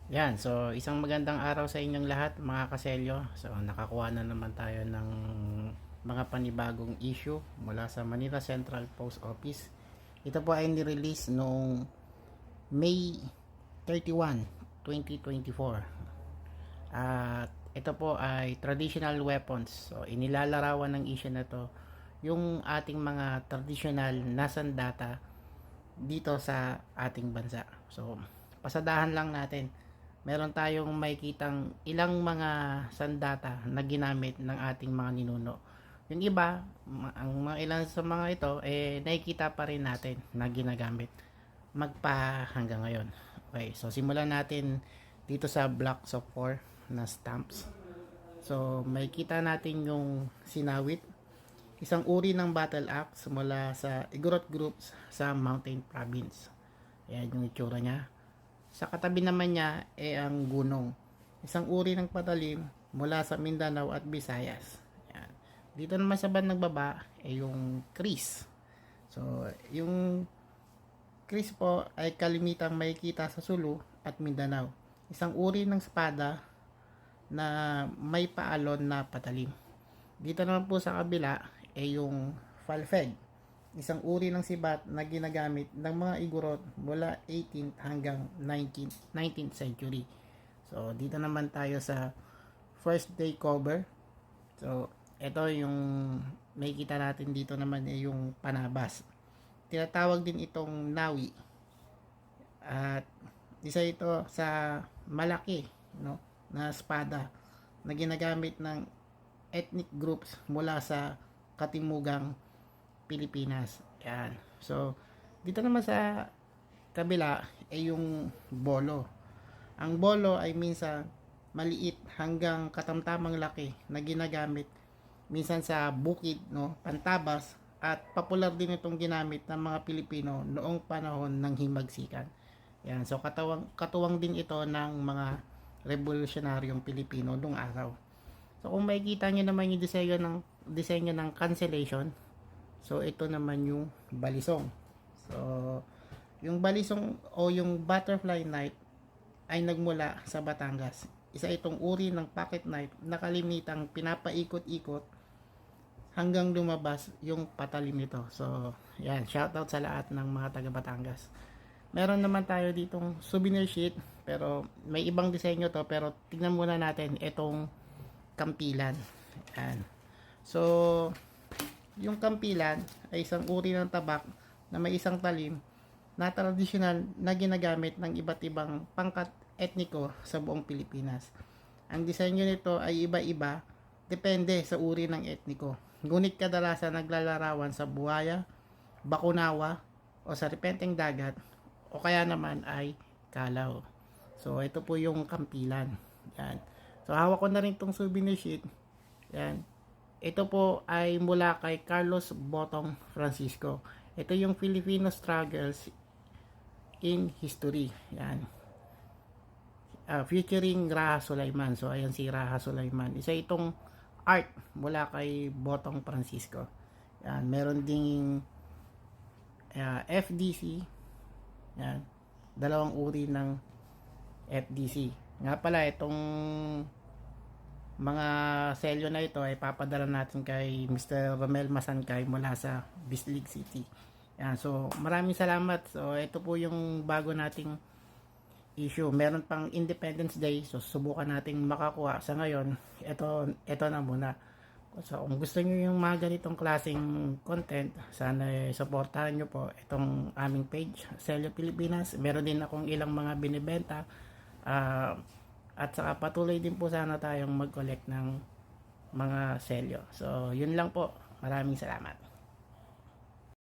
Yan, so isang magandang araw sa inyong lahat mga kaselyo. So nakakuha na naman tayo ng mga panibagong issue mula sa Manila Central Post Office. Ito po ay nirelease noong May 31, 2024. At ito po ay traditional weapons. So inilalarawan ng issue na to yung ating mga traditional na sandata dito sa ating bansa. So pasadahan lang natin, meron tayong makikitang ilang mga sandata na ginamit ng ating mga ninuno. Yung iba, ang mga ilan sa mga ito, nakikita pa rin natin na ginagamit magpa hanggang ngayon. Okay, so simulan natin dito sa blocks of 4 na stamps. So makikita natin yung sinawit, isang uri ng battle axe mula sa Igorot groups sa Mountain Province. Ayan yung itsura niya. Sa katabi naman niya ang gunong, isang uri ng patalim mula sa Mindanao at Visayas. Ayan. Dito naman sa bandang baba yung kris. So yung kris po ay kalimitang makikita sa Sulu at Mindanao. Isang uri ng espada na may paalon na patalim. Dito naman po sa kabila yung falfeg, isang uri ng sibat na ginagamit ng mga Igorot mula 18th hanggang 19th century. So dito naman tayo sa first day cover. So ito yung makikita natin dito naman yung panabas. Tinatawag din itong nawi. At isa ito sa malaki, no, na espada na ginagamit ng ethnic groups mula sa katimugang Pilipinas. Yan. So, dito naman sa kabila ay yung bolo. Ang bolo ay minsan maliit hanggang katamtamang laki na ginagamit minsan sa bukid, no, pantabas, at popular din itong ginamit ng mga Pilipino noong panahon ng himagsikan. Yan. So, katuwang din ito ng mga revolusyonaryong Pilipino noong araw. So, kung makikita nyo naman yung disenyo ng cancellation, so ito naman yung balisong. So yung balisong o yung butterfly knife ay nagmula sa Batangas. Isa itong uri ng pocket knife na kalimitang pinapaikot-ikot hanggang lumabas yung patalim nito. So yan, shoutout sa lahat ng mga taga Batangas. Meron naman tayo ditong souvenir sheet, pero may ibang disenyo to, pero tingnan muna natin itong kampilan. Yan. So yung kampilan ay isang uri ng tabak na may isang talim na tradisyonal na ginagamit ng iba't ibang pangkat etniko sa buong Pilipinas. Ang disenyo nito ay iba-iba depende sa uri ng etniko. Ngunit kadalasan naglalarawan sa buhaya, bakunawa, o sa repenteng dagat, o kaya naman ay kalaw. So ito po yung kampilan. Yan. So hawak ko na rin itong souvenir sheet. Yan. Ito po ay mula kay Carlos Botong Francisco. Ito yung Filipino struggles in history. Yan. Featuring Raha Sulaiman. So ayan si Raha Sulaiman. Isa itong art mula kay Botong Francisco. Yan. Meron ding FDC. Yan. Dalawang uri ng FDC. Nga pala itong mga selyo na ito ay papadala natin kay Mr. Romel Masankay mula sa Bislig City. Yan, so maraming salamat. So ito po yung bago nating issue. Meron pang Independence Day, so subukan nating makakuha. Sa ngayon, ito na muna. So kung gusto niyo yung mga ganitong klaseng content, sana supportahan niyo po itong aming page, Selyo Pilipinas. Meron din akong ilang mga binibenta. At saka patuloy din po sana tayong mag-collect ng mga selyo. So, yun lang po. Maraming salamat.